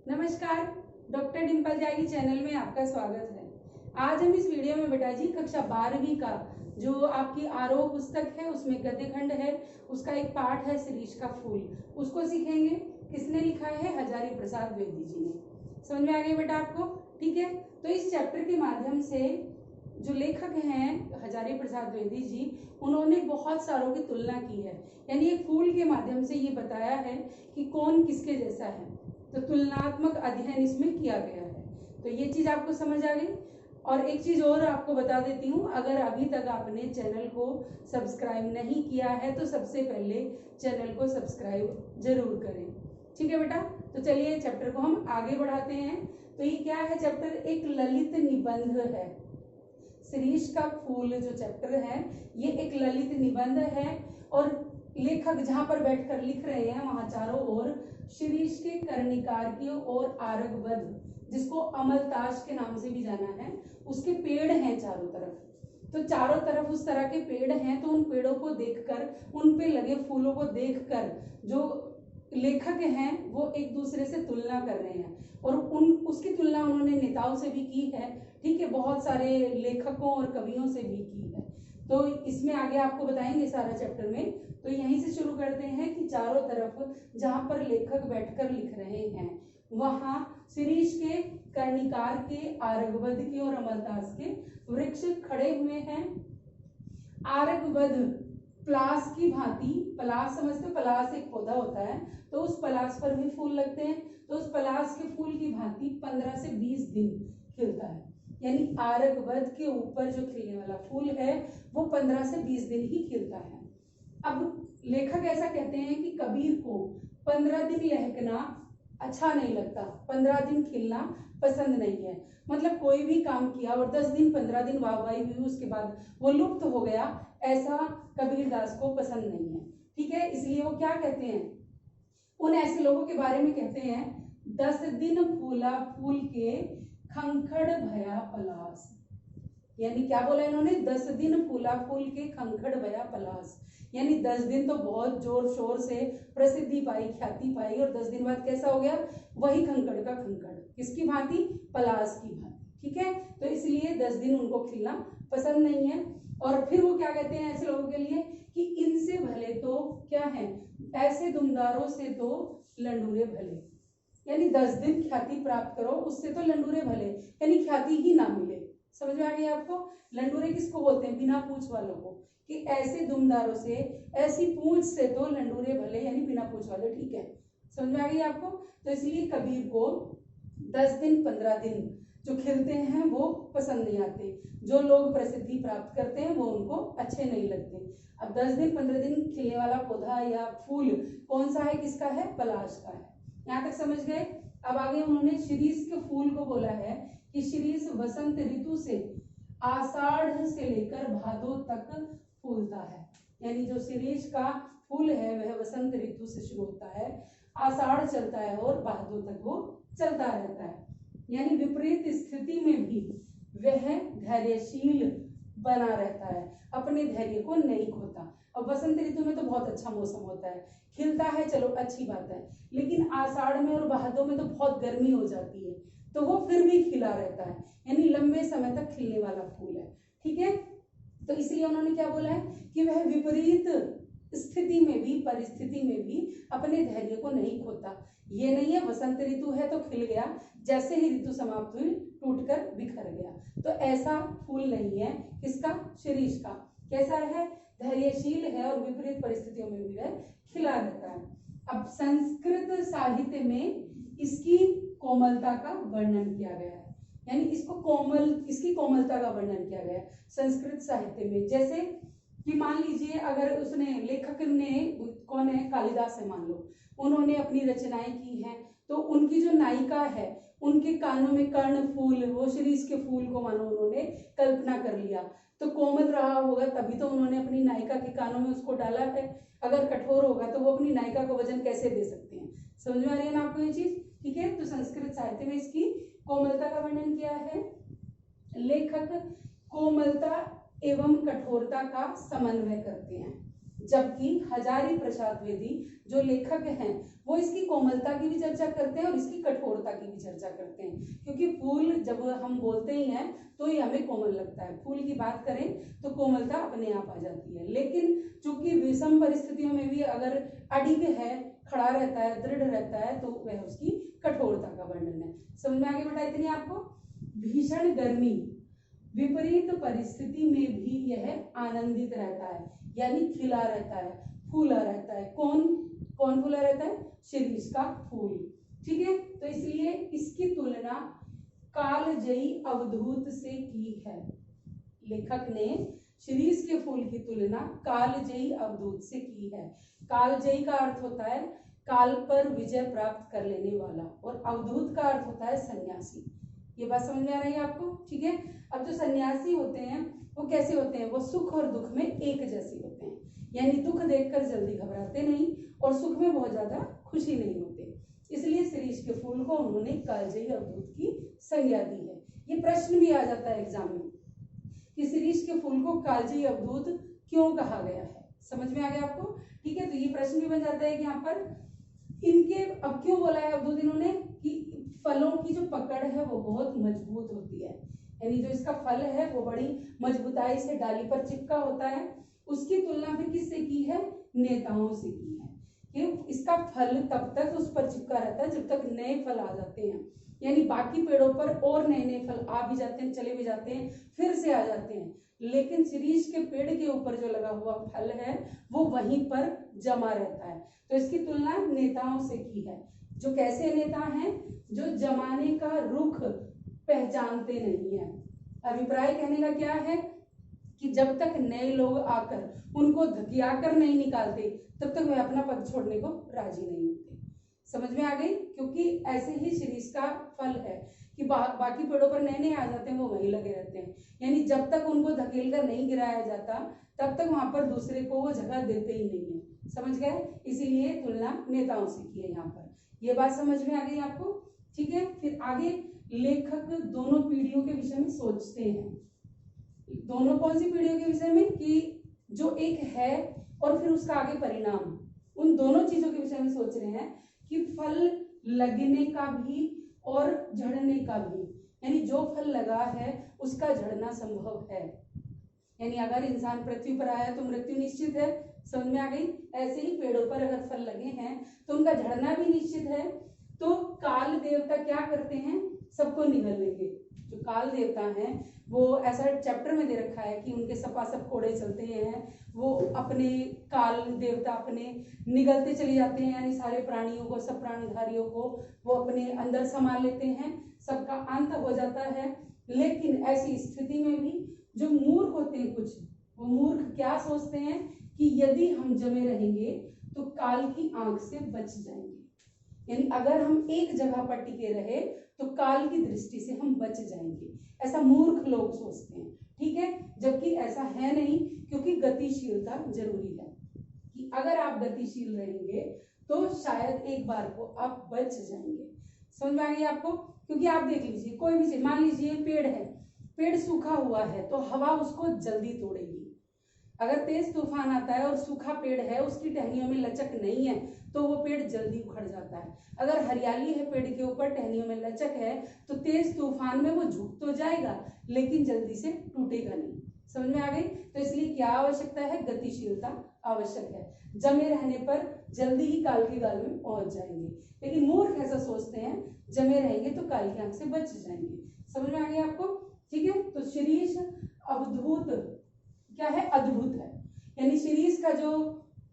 नमस्कार, डॉक्टर डिम्पल जागी चैनल में आपका स्वागत है। आज हम इस वीडियो में बेटा जी कक्षा 12वीं का जो आपकी आरोह पुस्तक है उसमें गद्य खंड है, उसका एक पाठ है शिरीष का फूल, उसको सीखेंगे। किसने लिखा है? हजारी प्रसाद द्विवेदी जी ने। समझ में आ गई बेटा आपको? ठीक है, तो इस चैप्टर के माध्यम से जो लेखक हैं हजारी प्रसाद द्विवेदी जी, उन्होंने बहुत सारों की तुलना की है, यानी एक फूल के माध्यम से ये बताया है कि कौन किसके जैसा है। तो तुलनात्मक अध्ययन इसमें किया गया है। तो ये चीज आपको समझ आ गई। और एक चीज और आपको बता देती हूँ, अगर अभी तक आपने चैनल को सब्सक्राइब नहीं किया है तो सबसे पहले चैनल को सब्सक्राइब जरूर करें। ठीक है बेटा, तो चलिए चैप्टर को हम आगे बढ़ाते हैं। तो ये क्या है चैप्टर? एक ललित निबंध है। शिरीष का फूल जो चैप्टर है ये एक ललित निबंध है, और लेखक जहां पर बैठकर लिख रहे हैं वहां चारों ओर शिरीष के कर्णिकार और आरगवध, जिसको अमलताश के नाम से भी जाना है, उसके पेड़ हैं चारों तरफ। तो चारों तरफ उस तरह के पेड़ हैं, तो उन पेड़ों को देखकर, उन पे लगे फूलों को देखकर जो लेखक हैं वो एक दूसरे से तुलना कर रहे हैं, और उसकी तुलना उन्होंने नेताओं से भी की है। ठीक है, बहुत सारे लेखकों और कवियों से भी की है। तो इसमें आगे आपको बताएंगे सारा चैप्टर में। तो यहीं से शुरू करते हैं कि चारों तरफ जहां पर लेखक बैठकर लिख रहे हैं वहां शिरीष के, कर्णिकार के, आरगवध के और अमलतास के वृक्ष खड़े हुए हैं। आरगवध पलास की भांति, पलास समझते हो? पलास एक पौधा होता है, तो उस पलास पर भी फूल लगते हैं। तो उस पलास के फूल की भांति 15 से 20 दिन खिलता है, यानी आरगवध के ऊपर जो खिलने वाला फूल है वो 15 से 20 दिन ही खिलता है। अब लेखक ऐसा कहते हैं कि कबीर को 15 दिन लहकना अच्छा नहीं लगता, 15 दिन खिलना पसंद नहीं है। मतलब कोई भी काम किया और 10 दिन 15 दिन वाहवाही हुई, उसके बाद वो लुप्त हो गया, ऐसा कबीरदास को पसंद नहीं है। ठीक है, इसलिए वो क्या कहते हैं, उन ऐसे लोगों के बारे में कहते हैं, 10 दिन फूला फूल के खंखड़ भया पलास। यानी क्या बोला इन्होंने? 10 दिन फूला फूल के खंखड़ भया पलास, यानी 10 दिन तो बहुत जोर शोर से प्रसिद्धि पाई, ख्याति पाई, और 10 दिन बाद कैसा हो गया? वही खंखड़ का खंखड़। किसकी भांति? पलास की भांति। ठीक है, तो इसलिए 10 दिन उनको खिलना पसंद नहीं है। और फिर वो क्या कहते हैं ऐसे लोगों के लिए कि इनसे भले तो क्या है, ऐसे दुमदारों से तो लंडूरे भले। यानी 10 दिन ख्याति प्राप्त करो, उससे तो लंडूरे भले, यानी ख्याति ही ना मिले। समझ में आ गई आपको? लंडूरे किसको बोलते हैं? बिना पूंछ वालों को, कि ऐसे दुमदारों से, ऐसी पूंछ से तो लंडूरे भले, यानी बिना पूंछ वाले। ठीक है, समझ में आ गई आपको? तो इसलिए कबीर को 10 दिन 15 दिन जो खिलते हैं वो पसंद नहीं आते, जो लोग प्रसिद्धि प्राप्त करते हैं वो उनको अच्छे नहीं लगते। अब 10 दिन 15 दिन खिलने वाला पौधा या फूल कौन सा है? किसका है? पलाश का है। यहाँ तक समझ गए? अब आगे उन्होंने शिरीष के फूल को बोला है कि शिरीष वसंत ऋतु से आषाढ़ से लेकर भादो तक फूलता है। यानी जो शिरीष का फूल है वह वसंत ऋतु से शुरू होता है, आषाढ़ चलता है और भादो तक वो चलता रहता है। यानी विपरीत स्थिति में भी वह धैर्यशील बना रहता है, अपने धैर्य को नहीं खोता। अब वसंत ऋतु में तो बहुत अच्छा मौसम होता है, खिलता है, चलो अच्छी बात है, लेकिन आषाढ़ में और भादो में तो बहुत गर्मी हो जाती है, तो वो फिर भी खिला रहता है, यानी लंबे समय तक खिलने वाला फूल है। ठीक है, तो इसलिए उन्होंने क्या बोला है कि वह विपरीत स्थिति में भी, परिस्थिति में भी अपने धैर्य को नहीं खोता। ये नहीं है वसंत ऋतु है तो खिल गया, जैसे ही ऋतु समाप्त हुई टूटकर बिखर गया, तो ऐसा फूल नहीं है। किसका? शिरीष का। कैसा है? धैर्यशील है और विपरीत परिस्थितियों में भी वह खिला रहता है। अब संस्कृत साहित्य में इसकी कोमलता का वर्णन किया गया है, यानी इसको कोमल, इसकी कोमलता का वर्णन किया गया है संस्कृत साहित्य में। जैसे कि मान लीजिए अगर उसने, लेखक ने, कौन है? कालिदास है मान लो, उन्होंने अपनी रचनाएं की हैं, तो उनकी जो नायिका है उनके कानों में कर्ण फूल, वो शिरीष के फूल को मानो उन्होंने कल्पना कर लिया, तो कोमल रहा होगा तभी तो उन्होंने अपनी नायिका के कानों में उसको डाला है। अगर कठोर होगा तो वो अपनी नायिका को वजन कैसे दे सकते हैं? समझ में आ रही है ना आपको ये चीज? ठीक है, तो संस्कृत साहित्य में इसकी कोमलता का वर्णन किया है। लेखक कोमलता एवं कठोरता का समन्वय करते हैं। जबकि हजारी प्रसाद द्विवेदी जो लेखक हैं वो इसकी कोमलता की भी चर्चा करते हैं और इसकी कठोरता की भी चर्चा करते हैं, क्योंकि फूल जब हम बोलते ही हैं तो ये हमें कोमल लगता है, फूल की बात करें तो कोमलता अपने आप आ जाती है। लेकिन चूंकि विषम परिस्थितियों में भी अगर अडिग है, खड़ा रहता है, दृढ़ रहता है, तो वह उसकी कठोरता का वर्णन है। समझ में आगे बेटा इतनी आपको। भीषण गर्मी, विपरीत परिस्थिति में भी यह आनंदित रहता है, यानी खिला रहता है, फूला रहता है। कौन फूला रहता है? शिरीष का फूल। ठीक है, तो इसलिए इसकी तुलना कालजयी अवधूत से की है। लेखक ने शिरीष के फूल की तुलना कालजयी अवधूत से की है। कालजयी का अर्थ होता है काल पर विजय प्राप्त कर लेने वाला, और अवधूत का अर्थ होता है सन्यासी। ये बात समझ में आ रही है आपको? ठीक है। अब जो सन्यासी होते हैं वो कैसे होते हैं? वो सुख और दुख में एक जैसे होते हैं, यानी दुख देखकर जल्दी घबराते नहीं और सुख में बहुत ज्यादा खुशी नहीं होते। इसलिए शिरीष के फूल को उन्होंने कालजयी अवधूत की संज्ञा दी है। ये प्रश्न भी आ जाता है एग्जाम में कि शिरीष के फूल को कालजयी अवधूत क्यों कहा गया है। समझ में आ गया आपको? ठीक है, तो ये प्रश्न भी बन जाता है कि यहाँ पर इनके अब क्यों बोला है अवधूत इन्होंने, कि फलों की जो पकड़ है वो बहुत मजबूत होती है, यानी जो इसका फल है वो बड़ी मजबूताई से डाली पर चिपका होता है। उसकी तुलना फिर किससे की है? नेताओं से की है, कि इसका फल तब तक उस पर चिपका रहता है जब तक नए फल आ जाते हैं, यानी बाकी पेड़ों पर और नए नए फल आ भी जाते हैं, चले भी जाते हैं, फिर से आ जाते हैं, लेकिन शिरीष के पेड़ के ऊपर जो लगा हुआ फल है वो वहीं पर जमा रहता है। तो इसकी तुलना नेताओं से की है। जो कैसे नेता हैं? जो जमाने का रुख पहचानते नहीं है। अभिप्राय कहने का क्या है कि जब तक नए लोग आकर उनको धकियाकर नहीं निकालते तब तक वह अपना पद छोड़ने को राजी नहीं होते। समझ में आ गई? क्योंकि ऐसे ही शिरीष का फल है कि बाकी पेड़ों पर नए नए आ जाते हैं, वो वहीं लगे रहते हैं, यानी जब तक उनको धकेल कर नहीं गिराया जाता तब तक वहां पर दूसरे को वो जगह देते ही नहीं है। समझ गए? इसीलिए तुलना नेताओं से की है यहाँ पर। ये बात समझ में आ गई आपको? ठीक है, फिर आगे लेखक दोनों पीढ़ियों के विषय में सोचते हैं। दोनों कौन सी पीढ़ियों के विषय में? कि जो एक है और फिर उसका आगे परिणाम, उन दोनों चीजों के विषय में सोच रहे हैं कि फल लगने का भी और झड़ने का भी, यानी जो फल लगा है उसका झड़ना संभव है, यानी अगर इंसान पृथ्वी पर आया तो मृत्यु निश्चित है। समझ में आ गई? ऐसे ही पेड़ों पर अगर फल लगे हैं तो उनका झड़ना भी निश्चित है। तो काल देवता क्या करते हैं? सबको निगल लेंगे। जो काल देवता हैं वो ऐसा चैप्टर में दे रखा है कि उनके सपासप कोड़े चलते हैं, वो अपने काल देवता अपने निगलते चले जाते हैं, यानी सारे प्राणियों को, सब प्राणधारियों को वो अपने अंदर समा लेते हैं, सबका अंत हो जाता है। लेकिन ऐसी स्थिति में भी जो मूर्ख होते हैं कुछ, वो मूर्ख क्या सोचते हैं कि यदि हम जमे रहेंगे तो काल की आंख से बच जाएंगे, यानी अगर हम एक जगह पर टिके रहे तो काल की दृष्टि से हम बच जाएंगे, ऐसा मूर्ख लोग सोचते हैं। ठीक है, जबकि ऐसा है नहीं, क्योंकि गतिशीलता जरूरी है कि अगर आप गतिशील रहेंगे तो शायद एक बार को आप बच जाएंगे। समझ में आ गई आपको? क्योंकि आप देख लीजिए कोई भी चीज, मान लीजिए पेड़ है, पेड़ सूखा हुआ है तो हवा उसको जल्दी तोड़ेगी। अगर तेज तूफान आता है और सूखा पेड़ है, उसकी टहनियों में लचक नहीं है तो वो पेड़ जल्दी उखड़ जाता है। अगर हरियाली है पेड़ के ऊपर, टहनियों में लचक है, तो तेज तूफान में वो झुक तो जाएगा लेकिन जल्दी से टूटेगा नहीं। समझ में आ गई? तो इसलिए क्या आवश्यकता है? गतिशीलता आवश्यक है। जमे रहने पर जल्दी ही काल की गाल में पहुंच जाएंगे, लेकिन मूर्ख ऐसा सोचते हैं जमे रहेंगे तो काल की आंख से बच जाएंगे। समझ में आ गई आपको? ठीक है, तो शिरीष अवधूत क्या है? अद्भुत है, यानी शिरीष का जो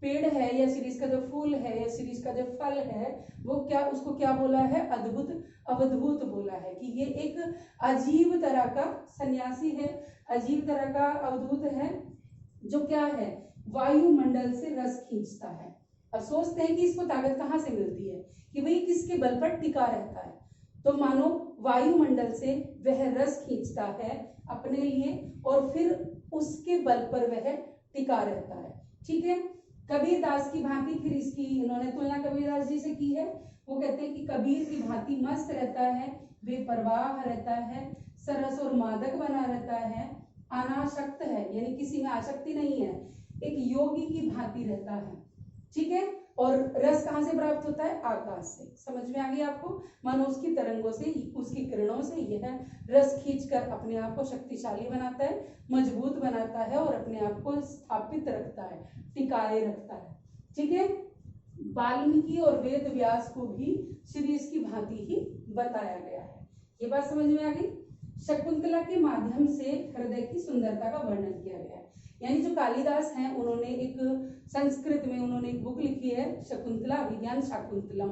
पेड़ है या शिरीष का जो फूल है या शिरीष का जो फल है वो क्या, उसको क्या बोला है? अद्भुत, अवधूत बोला है कि ये एक अजीब तरह का सन्यासी है, अजीब तरह का अवधूत है, जो क्या है? वायुमंडल से रस खींचता है। अब सोचते हैं कि इसको ताकत कहाँ से मिलती है, कि वही किसके बल पर टिका रहता है। तो मानो वायुमंडल से वह रस खींचता है अपने लिए और फिर उसके बल पर वह टिका रहता है। ठीक है, कबीर दास की भांति फिर इसकी इन्होंने तुलना कबीर दास जी से की है। वो कहते हैं कि कबीर की भांति मस्त रहता है, बेपरवाह रहता है, सरस और मादक बना रहता है, अनासक्त है, यानी किसी में आसक्ति नहीं है, एक योगी की भांति रहता है, ठीक है। और रस कहाँ से प्राप्त होता है? आकाश से। समझ में आ गई आपको? मानो उसकी तरंगों से, उसकी किरणों से यह रस खींचकर अपने आप को शक्तिशाली बनाता है, मजबूत बनाता है और अपने आप को स्थापित रखता है, टिकाए रखता है, ठीक है। वाल्मीकि और वेद व्यास को भी शिरीष की भांति ही बताया गया है। ये बात समझ में आ गई? शकुंतला के माध्यम से हृदय की सुंदरता का वर्णन किया गया है। यानी जो कालिदास हैं उन्होंने एक संस्कृत में उन्होंने एक बुक लिखी है, शकुंतला अभिज्ञान शाकुंतलम,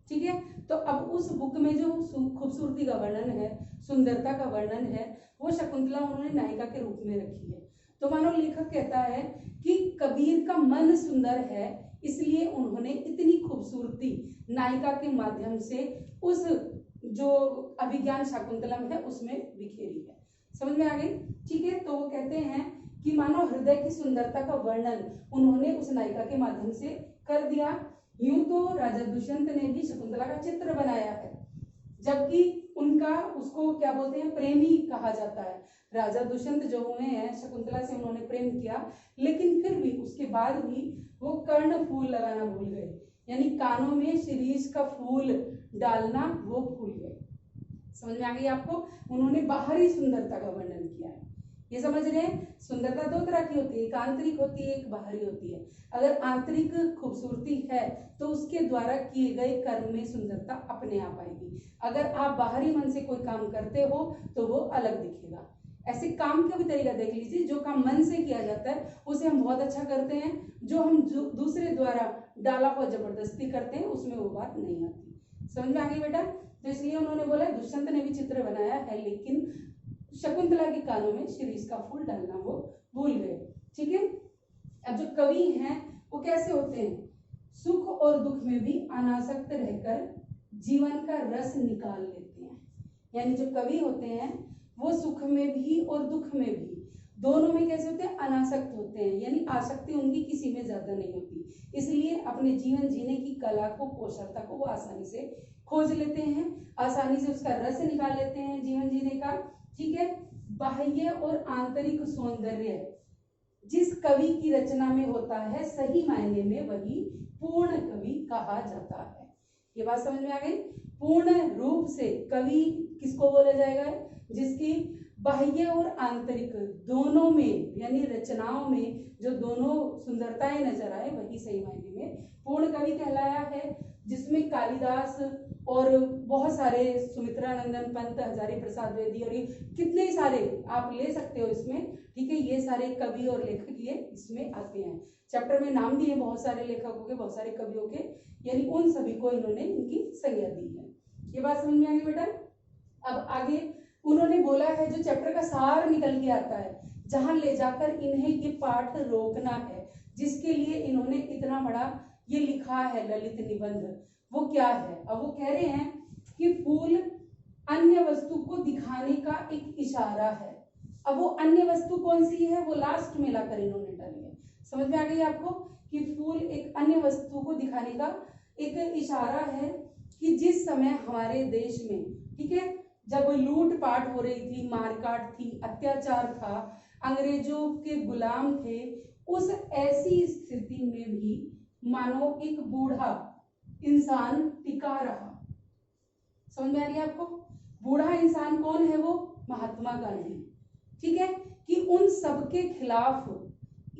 ठीक है। तो अब उस बुक में जो खूबसूरती का वर्णन है, सुंदरता का वर्णन है, वो शकुंतला उन्होंने नायिका के रूप में रखी है। तो मानो लेखक कहता है कि कबीर का मन सुंदर है, इसलिए उन्होंने इतनी खूबसूरती नायिका के माध्यम से उस जो अभिज्ञान शाकुंतलम है उसमें बिखेरी है। समझ में आ गई? ठीक है। तो वो कहते हैं कि मानो हृदय की सुंदरता का वर्णन उन्होंने उस नायिका के माध्यम से कर दिया। यूं तो राजा दुष्यंत ने भी शकुंतला का चित्र बनाया है, जबकि उनका उसको क्या बोलते हैं, प्रेमी कहा जाता है। राजा दुष्यंत जो हुए हैं, शकुंतला से उन्होंने प्रेम किया, लेकिन फिर भी उसके बाद भी वो कर्ण फूल लगाना भूल गए, यानी कानों में शिरीष का फूल डालना वो भूल गए। समझ में आ गई आपको? उन्होंने बाहरी सुंदरता का वर्णन किया है। ये समझ रहे हैं? सुंदरता दो तरह की होती है, एक आंतरिक होती है, एक बाहरी होती है। अगर आंतरिक खूबसूरती है तो उसके द्वारा किए गए कर्म में सुंदरता अपने आप आएगी। अगर आप बाहरी मन से कोई काम करते हो तो वो अलग दिखेगा। ऐसे काम का भी तरीका देख लीजिए, जो काम मन से किया जाता है उसे हम बहुत अच्छा करते हैं, जो हम दूसरे द्वारा डाला हुआ जबरदस्ती करते हैं उसमें वो बात नहीं आती। समझ में आ गई बेटा? तो इसलिए उन्होंने बोला दुष्यंत ने भी चित्र बनाया है, लेकिन शकुंतला के कानों में शिरीष का फूल डालना वो भूल गए, ठीक है। अब जो कवि हैं वो कैसे होते हैं? सुख और दुख में भी अनासक्त रहकर जीवन का रस निकाल लेते हैं। यानी जो कवि होते हैं वो सुख में भी और दुख में भी, दोनों में कैसे होते हैं? अनासक्त होते हैं, यानी आसक्ति उनकी किसी में ज्यादा नहीं होती। इसलिए अपने जीवन जीने की कला को, कौशलता को वो आसानी से खोज लेते हैं, आसानी से उसका रस निकाल लेते हैं जीवन जीने का, ठीक है। बाह्य और आंतरिक सौंदर्य जिस कवि की रचना में होता है, सही मायने में वही पूर्ण कवि कहा जाता है। ये बात समझ में आ गई? पूर्ण रूप से कवि किसको बोला जाएगा? जिसकी बाह्य और आंतरिक दोनों में, यानी रचनाओं में जो दोनों सुंदरताएं नजर आए, वही सही मायने में पूर्ण कवि कहलाया है। जिसमें कालिदास और बहुत सारे, सुमित्रा नंदन पंत, हजारी प्रसाद द्विवेदी और कितने सारे आप ले सकते हो इसमें, ठीक है। ये सारे कवि और लेखक ये इसमें आते हैं। चैप्टर में नाम दिए बहुत सारे लेखकों के, बहुत सारे कवियों के, यानी उन सभी को इन्होंने इनकी संज्ञा दी है। ये बात समझ में आ गई बेटा? अब आगे उन्होंने बोला है जो चैप्टर का सार निकल के आता है, जहां ले जाकर इन्हें ये पाठ रोकना है, जिसके लिए इन्होंने इतना बड़ा ये लिखा है ललित निबंध, वो क्या है? अब वो कह रहे हैं कि फूल अन्य वस्तु को दिखाने का एक इशारा है। अब वो अन्य वस्तु कौन सी है वो लास्ट में लाकर इन्होंने डाली है। समझ में आ गई आपको कि फूल एक अन्य वस्तु को दिखाने का एक इशारा है कि जिस समय हमारे देश में, ठीक है, जब लूट पाट हो रही थी, मारकाट थी, अत्याचार था, अंग्रेजों के गुलाम थे, उस ऐसी स्थिति में भी मानो एक बूढ़ा इंसान टिका रहा। समझ में आ रही है आपको? बूढ़ा इंसान कौन है? वो महात्मा गांधी, ठीक है। कि उन सबके खिलाफ,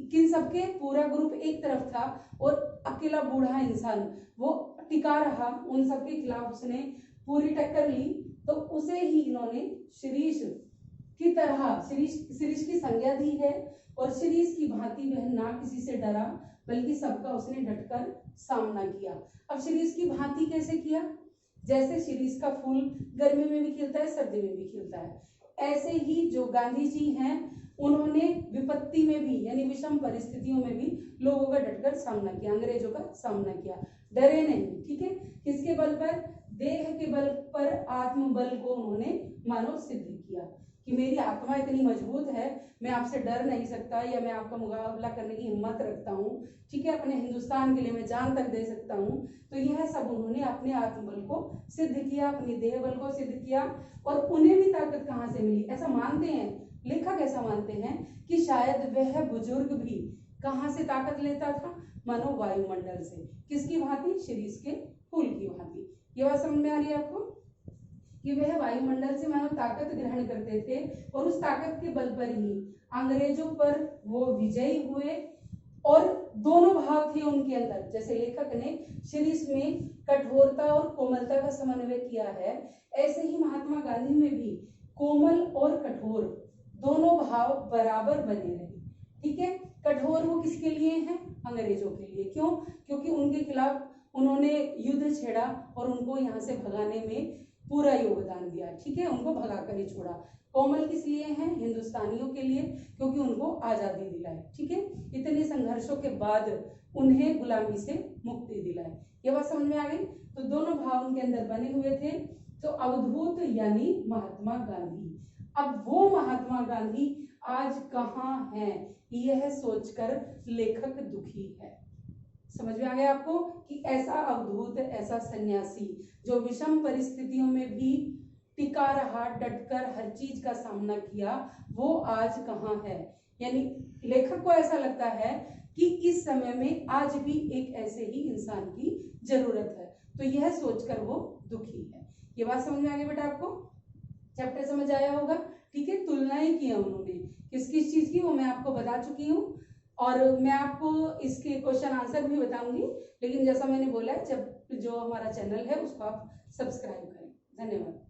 किन सबके? पूरा ग्रुप एक तरफ था और अकेला बूढ़ा इंसान वो टिका रहा, उन सबके खिलाफ उसने पूरी टक्कर ली। तो उसे ही इन्होंने शिरीष की तरह, शिरीष की संज्ञा दी है। और शिरीष की भांति वह ना किसी से डरा, बल्कि सबका उसने डटकर सामना किया। अब शिरीष की भांति कैसे किया? जैसे शिरीष का फूल गर्मी में भी खिलता है, सर्दी में भी खिलता है, ऐसे ही जो गांधी जी हैं उन्होंने विपत्ति में भी, यानी विषम परिस्थितियों में भी लोगों का डटकर सामना किया, अंग्रेजों का सामना किया, डरे नहीं, ठीक है। किसके बल पर? देह के बल पर, आत्मबल को उन्होंने मानो सिद्ध किया कि मेरी आत्मा इतनी मजबूत है, मैं आपसे डर नहीं सकता, या मैं आपका मुकाबला करने की हिम्मत रखता हूँ, ठीक है। अपने हिंदुस्तान के लिए मैं जान तक दे सकता हूँ। तो यह सब उन्होंने अपने आत्मबल को सिद्ध किया, अपने देह बल को सिद्ध किया। और उन्हें भी ताकत कहाँ से मिली? ऐसा मानते हैं लेखक, ऐसा मानते हैं कि शायद वह बुजुर्ग भी कहाँ से ताकत लेता था? मानो वायुमंडल से। किसकी भांति? शिरीष के फूल की भांति। ये बात समझ में आ रही है आपको कि वह वायुमंडल से मानो ताकत ग्रहण करते थे और उस ताकत के बल पर ही अंग्रेजों पर वो विजयी हुए। और दोनों भाव थे उनके अंदर, जैसे लेखक ने शिरीष में कठोरता और कोमलता का समन्वय किया है, ऐसे ही महात्मा गांधी में भी कोमल और कठोर दोनों भाव बराबर बने रहे। ठीक है, कठोर वो किसके लिए हैं? अंग्रेजों के लिए। क्यों? क्योंकि उनके खिलाफ उन्होंने युद्ध छेड़ा और उनको यहाँ से भगाने में पूरा योगदान दिया। ठीक है, उनको भगा कर ही छोड़ा। कोमल किस लिए हैं? हिंदुस्तानियों के लिए, क्योंकि उनको आजादी दिलाई। ठीक है, इतने संघर्षों के बाद उन्हें गुलामी से मुक्ति दिलाई। ये बात समझ में आ गई? तो दोनों भाव उनके अंदर बने हुए थे। तो अवधूत यानी महात्मा गांधी। अब वो महात्मा गांधी आज कहाँ हैं, यह सोचकर लेखक दुखी है। समझ में आ गया आपको कि ऐसा अवधूत, ऐसा सन्यासी जो विषम परिस्थितियों में भी टिका रहा, डटकर हर चीज का सामना किया, वो आज कहाँ है। यानी लेखक को ऐसा लगता है कि इस समय में आज भी एक ऐसे ही इंसान की जरूरत है। तो यह सोचकर वो दुखी है। ये बात समझ में आ गई बेटा आपको? चैप्टर समझ आया होगा? ठीक है, तुलनाएं की उन्होंने किस किस चीज की, वो मैं आपको बता चुकी हूँ और मैं आपको इसके क्वेश्चन आंसर भी बताऊंगी। लेकिन जैसा मैंने बोला है, जब जो हमारा चैनल है उसको आप सब्सक्राइब करें। धन्यवाद।